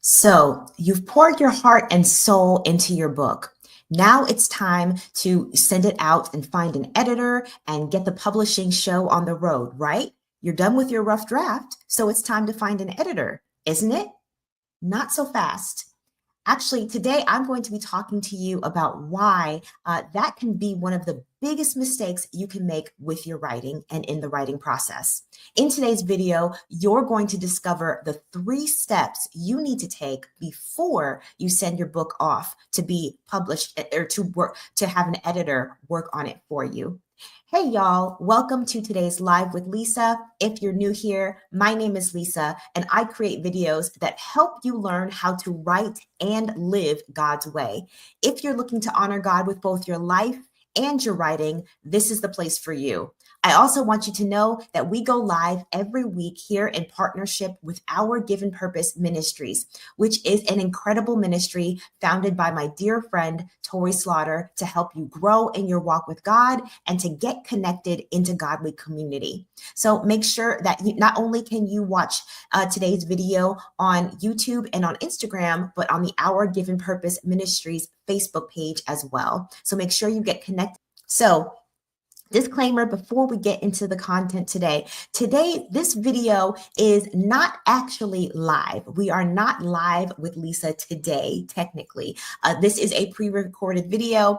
So you've poured your heart and soul into your book. Now it's time to send it out and find an editor and get the publishing show on the road, right? You're done with your rough draft, so it's time to find an editor, isn't it? Not so fast. Actually, today I'm going to be talking to you about why that can be one of the biggest mistakes you can make with your writing and in the writing process. In today's video, you're going to discover the 3 steps you need to take before you send your book off to be published or to have an editor work on it for you. Hey y'all, welcome to today's Live with Lisa. If you're new here, my name is Lisa and I create videos that help you learn how to write and live God's way. If you're looking to honor God with both your life and your writing, this is the place for you. I also want you to know that we go live every week here in partnership with Our Given Purpose Ministries, which is an incredible ministry founded by my dear friend, Tori Slaughter, to help you grow in your walk with God and to get connected into godly community. So make sure that not only can you watch today's video on YouTube and on Instagram, but on the Our Given Purpose Ministries Facebook page as well. So make sure you get connected. So disclaimer before we get into the content today. This video is not actually live. We are not live with Lisa today, technically. This is a pre-recorded video.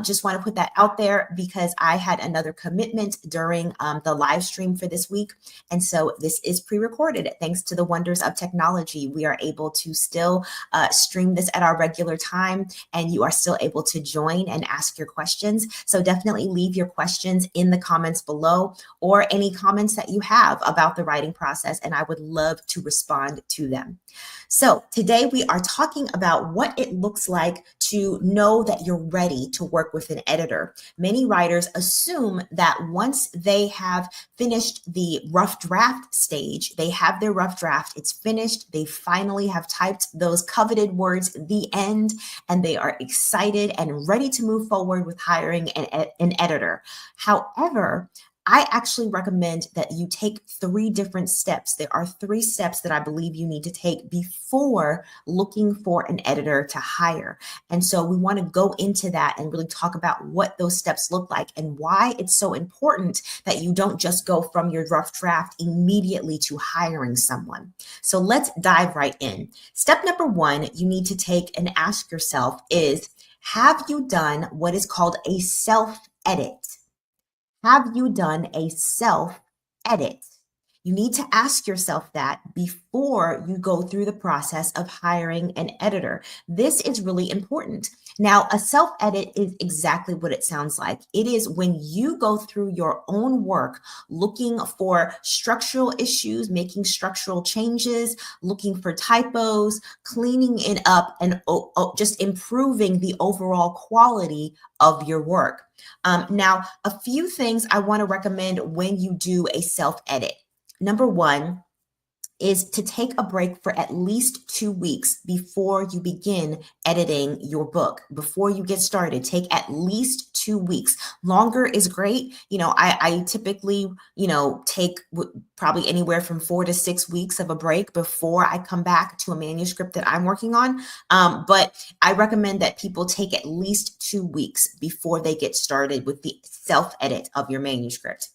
Just want to put that out there because I had another commitment during the live stream for this week. And so this is pre-recorded. Thanks to the wonders of technology, we are able to still stream this at our regular time, and you are still able to join and ask your questions. So definitely leave your questions in the comments below or any comments that you have about the writing process, and I would love to respond to them. So today we are talking about what it looks like to know that you're ready to work with an editor. Many writers assume that once they have finished the rough draft stage, they have their rough draft, it's finished, they finally have typed those coveted words, the end, and they are excited and ready to move forward with hiring an editor. However, I actually recommend that you take 3 different steps. There are 3 steps that I believe you need to take before looking for an editor to hire. And so we want to go into that and really talk about what those steps look like and why it's so important that you don't just go from your rough draft immediately to hiring someone. So let's dive right in. Step number 1 you need to take and ask yourself is, have you done what is called a self-edit? Have you done a self-edit? You need to ask yourself that before you go through the process of hiring an editor. This is really important. Now, a self-edit is exactly what it sounds like. It is when you go through your own work, looking for structural issues, making structural changes, looking for typos, cleaning it up, and just improving the overall quality of your work. Now, a few things I want to recommend when you do a self-edit. Number 1 is to take a break for at least 2 weeks before you begin editing your book. Before you get started, take at least 2 weeks. Longer is great. I typically, take probably anywhere from 4 to 6 weeks of a break before I come back to a manuscript that I'm working on. But I recommend that people take at least 2 weeks before they get started with the self-edit of your manuscript.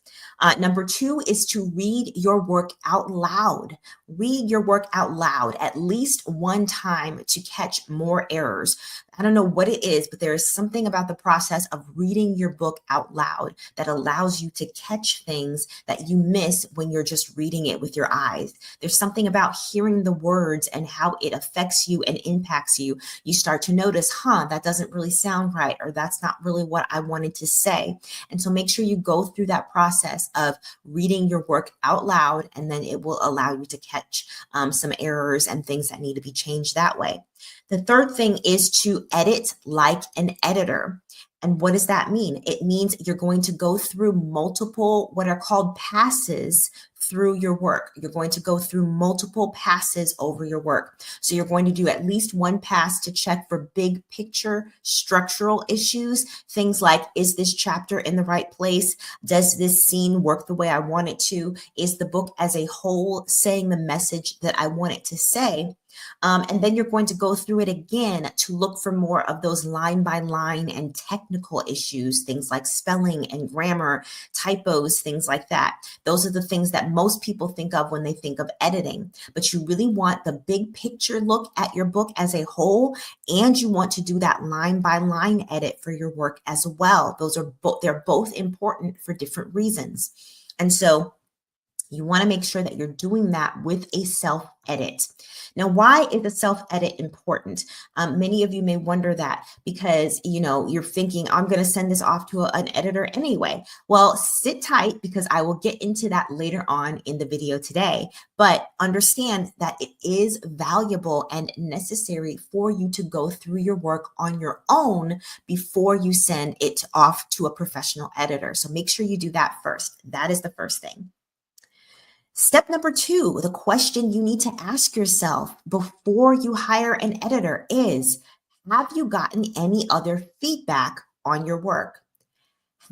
Number 2 is to read your work out loud. Read your work out loud at least one time to catch more errors. I don't know what it is, but there is something about the process of reading your book out loud that allows you to catch things that you miss when you're just reading it with your eyes. There's something about hearing the words and how it affects you and impacts you. You start to notice, that doesn't really sound right, or that's not really what I wanted to say. And so make sure you go through that process of reading your work out loud, and then it will allow you to catch some errors and things that need to be changed that way. The third thing is to edit like an editor. And what does that mean? It means you're going to go through multiple, what are called passes through your work. You're going to go through multiple passes over your work. So you're going to do at least one pass to check for big picture structural issues. Things like, is this chapter in the right place? Does this scene work the way I want it to? Is the book as a whole saying the message that I want it to say? And then you're going to go through it again to look for more of those line by line and technical issues, things like spelling and grammar, typos, things like that. Those are the things that most people think of when they think of editing. But you really want the big picture look at your book as a whole, and you want to do that line by line edit for your work as well. They're both important for different reasons. And so you want to make sure that you're doing that with a self-edit. Now, why is a self-edit important? Many of you may wonder that because, you're thinking, I'm going to send this off to an editor anyway. Well, sit tight because I will get into that later on in the video today. But understand that it is valuable and necessary for you to go through your work on your own before you send it off to a professional editor. So make sure you do that first. That is the first thing. Step number 2, the question you need to ask yourself before you hire an editor is, have you gotten any other feedback on your work?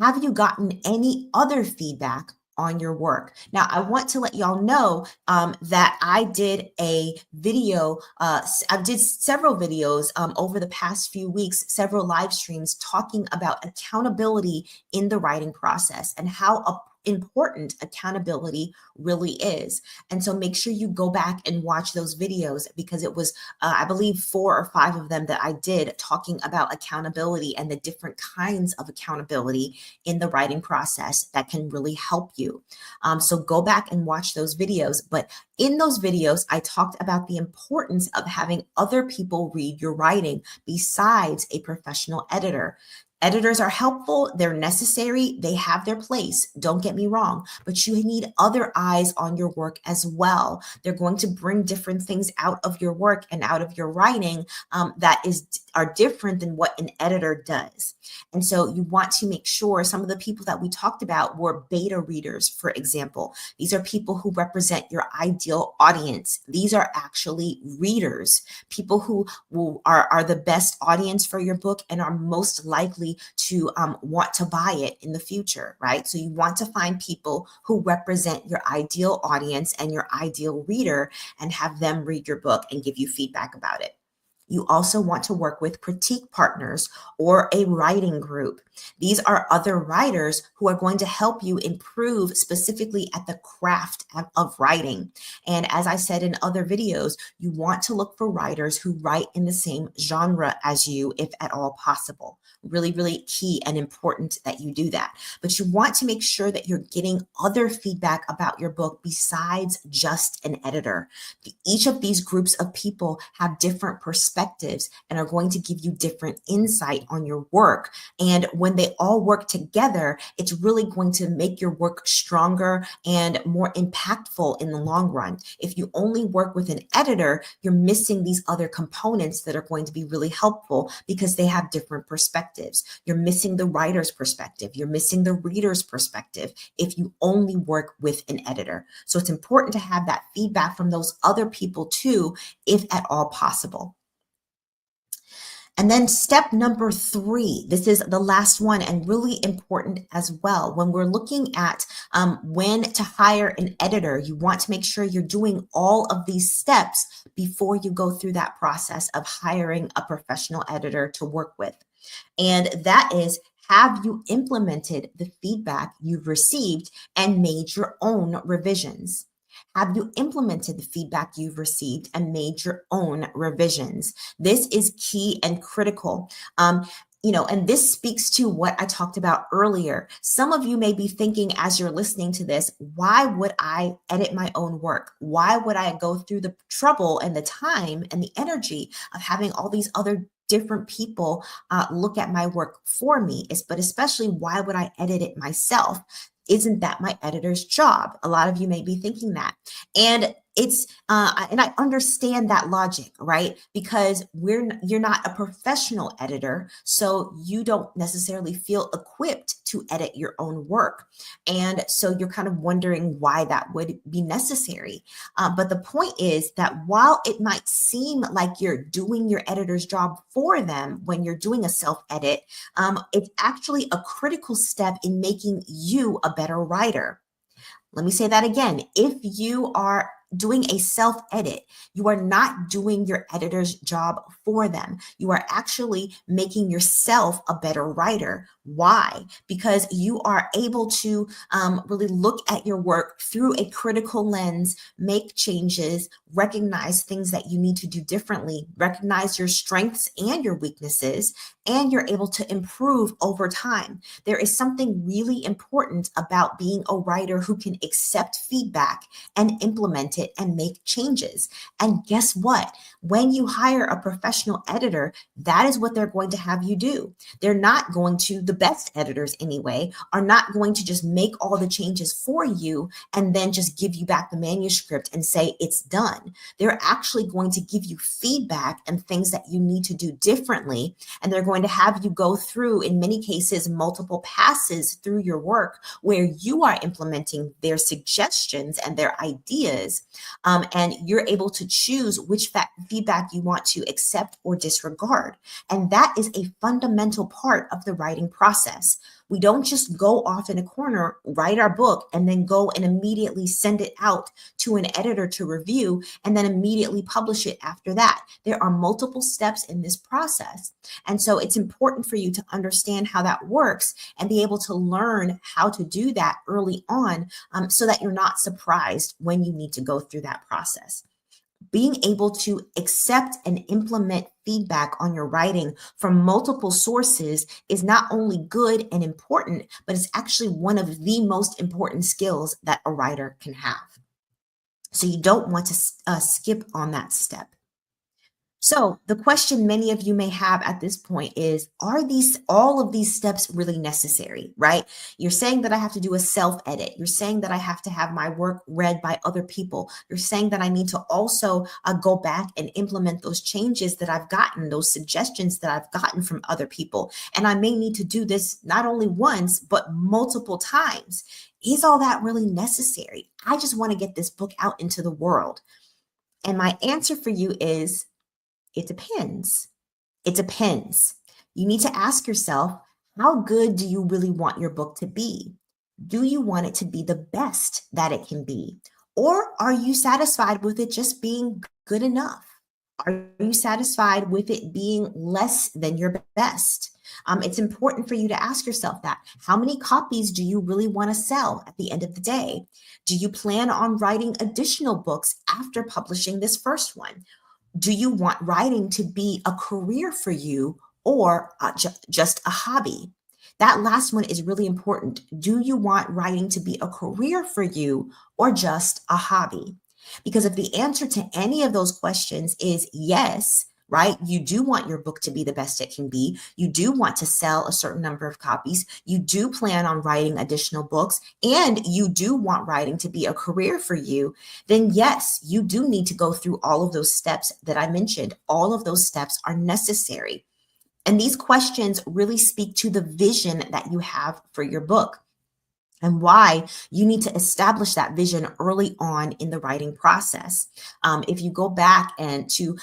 Have you gotten any other feedback on your work? Now, I want to let y'all know that I did a video, I did several videos over the past few weeks, several live streams talking about accountability in the writing process and how important accountability really is. And so make sure you go back and watch those videos because it was, I believe, 4 or 5 of them that I did talking about accountability and the different kinds of accountability in the writing process that can really help you. So go back and watch those videos. But in those videos, I talked about the importance of having other people read your writing besides a professional editor. Editors are helpful, they're necessary, they have their place, don't get me wrong, but you need other eyes on your work as well. They're going to bring different things out of your work and out of your writing that are different than what an editor does. And so you want to make sure some of the people that we talked about were beta readers, for example. These are people who represent your ideal audience. These are actually readers, people who are the best audience for your book and are most likely to want to buy it in the future, right? So you want to find people who represent your ideal audience and your ideal reader and have them read your book and give you feedback about it. You also want to work with critique partners or a writing group. These are other writers who are going to help you improve specifically at the craft of writing. And as I said in other videos, you want to look for writers who write in the same genre as you, if at all possible. Really, really key and important that you do that. But you want to make sure that you're getting other feedback about your book besides just an editor. Each of these groups of people have different perspectives and are going to give you different insight on your work. And when they all work together, it's really going to make your work stronger and more impactful in the long run. If you only work with an editor, you're missing these other components that are going to be really helpful because they have different perspectives. You're missing the writer's perspective. You're missing the reader's perspective if you only work with an editor. So it's important to have that feedback from those other people too, if at all possible. And then step number 3, this is the last one and really important as well. When we're looking at when to hire an editor, you want to make sure you're doing all of these steps before you go through that process of hiring a professional editor to work with. And that is, have you implemented the feedback you've received and made your own revisions? Have you implemented the feedback you've received and made your own revisions? This is key and critical. And this speaks to what I talked about earlier. Some of you may be thinking as you're listening to this, why would I edit my own work? Why would I go through the trouble and the time and the energy of having all these other different people look at my work for me? But especially, why would I edit it myself? Isn't that my editor's job? A lot of you may be thinking that. And and I understand that logic, right? Because you're not a professional editor, so you don't necessarily feel equipped to edit your own work. And so you're kind of wondering why that would be necessary. But the point is that while it might seem like you're doing your editor's job for them when you're doing a self-edit, it's actually a critical step in making you a better writer. Let me say that again. If you are doing a self edit. You are not doing your editor's job for them. You are actually making yourself a better writer. Why? Because you are able to really look at your work through a critical lens, make changes, recognize things that you need to do differently, recognize your strengths and your weaknesses, and you're able to improve over time. There is something really important about being a writer who can accept feedback and implement it and make changes. And guess what? When you hire a professional editor, that is what they're going to have you do. They're not going to, the best editors anyway, are not going to just make all the changes for you and then just give you back the manuscript and say it's done. They're actually going to give you feedback and things that you need to do differently. And they're going to have you go through, in many cases, multiple passes through your work where you are implementing their suggestions and their ideas. And you're able to choose which feedback you want to accept or disregard. And that is a fundamental part of the writing process. We don't just go off in a corner, write our book, and then go and immediately send it out to an editor to review and then immediately publish it after that. There are multiple steps in this process. And so it's important for you to understand how that works and be able to learn how to do that early on, so that you're not surprised when you need to go through that process. Being able to accept and implement feedback on your writing from multiple sources is not only good and important, but it's actually one of the most important skills that a writer can have. So you don't want to skip on that step. So the question many of you may have at this point is, are all of these steps really necessary, right? You're saying that I have to do a self-edit. You're saying that I have to have my work read by other people. You're saying that I need to also go back and implement those changes that I've gotten, those suggestions that I've gotten from other people. And I may need to do this not only once, but multiple times. Is all that really necessary? I just want to get this book out into the world. And my answer for you is, it depends. It depends. You need to ask yourself, how good do you really want your book to be? Do you want it to be the best that it can be? Or are you satisfied with it just being good enough? Are you satisfied with it being less than your best? It's important for you to ask yourself that. How many copies do you really want to sell at the end of the day? Do you plan on writing additional books after publishing this first one? Do you want writing to be a career for you or just a hobby? That last one is really important. Do you want writing to be a career for you or just a hobby? Because if the answer to any of those questions is yes, right? You do want your book to be the best it can be. You do want to sell a certain number of copies. You do plan on writing additional books, and you do want writing to be a career for you. Then yes, you do need to go through all of those steps that I mentioned. All of those steps are necessary. And these questions really speak to the vision that you have for your book, and why you need to establish that vision early on in the writing process. If you go back and to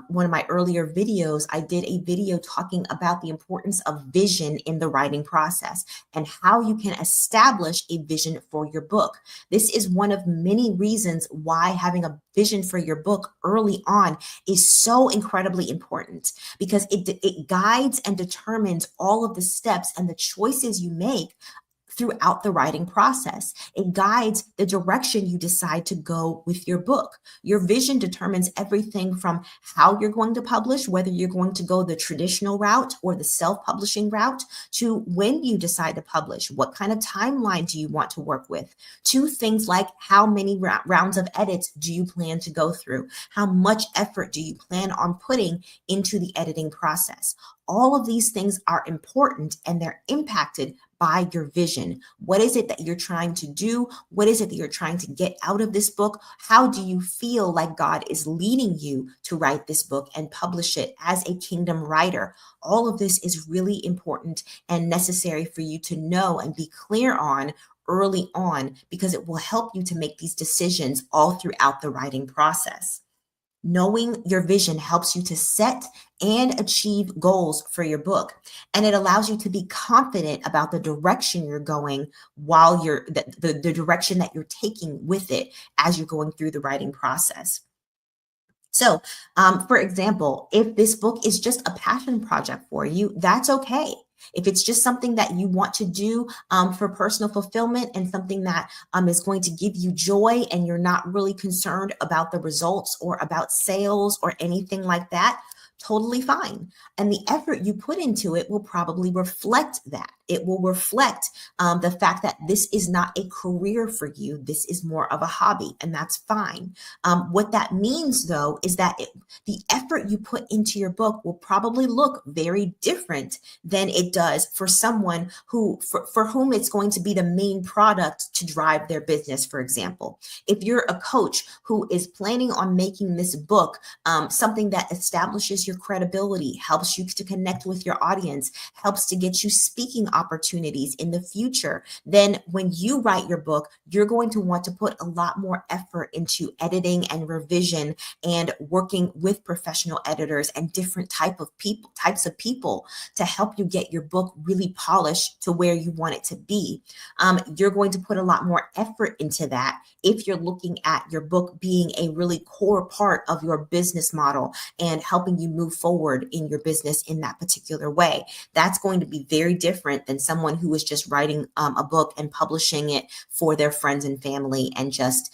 one of my earlier videos, I did a video talking about the importance of vision in the writing process and how you can establish a vision for your book. This is one of many reasons why having a vision for your book early on is so incredibly important, because it guides and determines all of the steps and the choices you make throughout the writing process. It guides the direction you decide to go with your book. Your vision determines everything from how you're going to publish, whether you're going to go the traditional route or the self-publishing route, to when you decide to publish, what kind of timeline do you want to work with, to things like how many rounds of edits do you plan to go through, how much effort do you plan on putting into the editing process. All of these things are important, and they're impacted by your vision. What is it that you're trying to do? What is it that you're trying to get out of this book? How do you feel like God is leading you to write this book and publish it as a kingdom writer? All of this is really important and necessary for you to know and be clear on early on, because it will help you to make these decisions all throughout the writing process. Knowing your vision helps you to set and achieve goals for your book. And it allows you to be confident about the direction you're going while the direction that you're taking with it as you're going through the writing process. So, for example, if this book is just a passion project for you, that's okay. If it's just something that you want to do for personal fulfillment and something that is going to give you joy, and you're not really concerned about the results or about sales or anything like that, totally fine. And the effort you put into it will probably reflect that. It will reflect the fact that this is not a career for you. This is more of a hobby, and that's fine. What that means, though, is that the effort you put into your book will probably look very different than it does for someone for whom it's going to be the main product to drive their business, for example. If you're a coach who is planning on making this book something that establishes your credibility, helps you to connect with your audience, helps to get you speaking opportunities in the future, then when you write your book, you're going to want to put a lot more effort into editing and revision and working with professional editors and different types of people to help you get your book really polished to where you want it to be. You're going to put a lot more effort into that if you're looking at your book being a really core part of your business model and helping you move forward in your business in that particular way. That's going to be very different than someone who is just writing a book and publishing it for their friends and family and just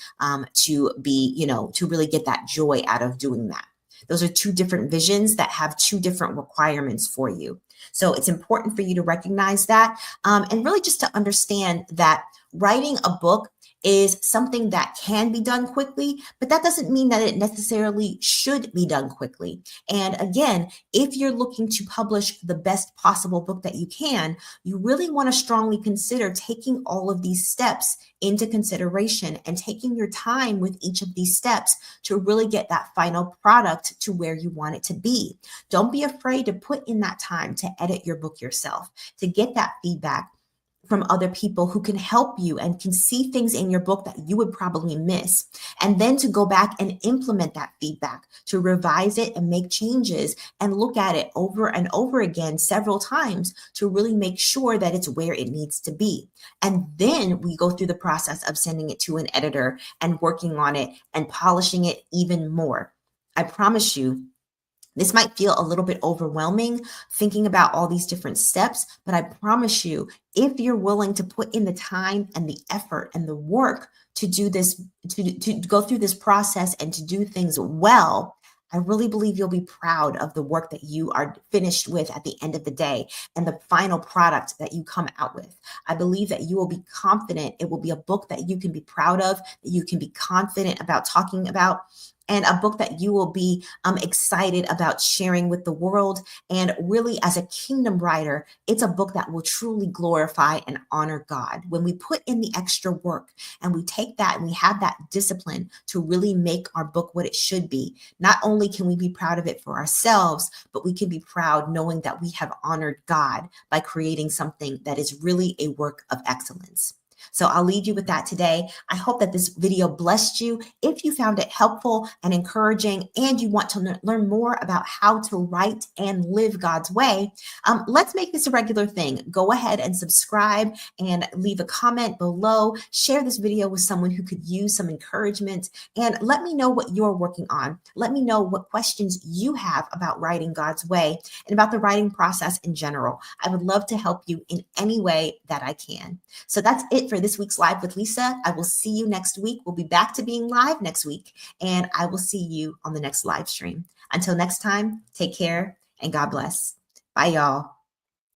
to be, to really get that joy out of doing that. Those are two different visions that have two different requirements for you. So it's important for you to recognize that and really just to understand that writing a book is something that can be done quickly, but that doesn't mean that it necessarily should be done quickly. And again, if you're looking to publish the best possible book that you can, you really want to strongly consider taking all of these steps into consideration and taking your time with each of these steps to really get that final product to where you want it to be. Don't be afraid to put in that time to edit your book yourself, to get that feedback from other people who can help you and can see things in your book that you would probably miss. And then to go back and implement that feedback, to revise it and make changes and look at it over and over again several times to really make sure that it's where it needs to be. And then we go through the process of sending it to an editor and working on it and polishing it even more. I promise you, this might feel a little bit overwhelming thinking about all these different steps, but I promise you, if you're willing to put in the time and the effort and the work to do this, to go through this process and to do things well, I really believe you'll be proud of the work that you are finished with at the end of the day and the final product that you come out with. I believe that you will be confident. It will be a book that you can be proud of, that you can be confident about talking about, and a book that you will be excited about sharing with the world. And really, as a kingdom writer, it's a book that will truly glorify and honor God. When we put in the extra work and we take that and we have that discipline to really make our book what it should be, not only can we be proud of it for ourselves, but we can be proud knowing that we have honored God by creating something that is really a work of excellence. So I'll leave you with that today. I hope that this video blessed you. If you found it helpful and encouraging and you want to learn more about how to write and live God's way, let's make this a regular thing. Go ahead and subscribe and leave a comment below. Share this video with someone who could use some encouragement, and let me know what you're working on. Let me know what questions you have about writing God's way and about the writing process in general. I would love to help you in any way that I can. So that's it for this week's Live with Lisa. I will see you next week. We'll be back to being live next week, and I will see you on the next live stream. Until next time, take care and God bless. Bye, y'all.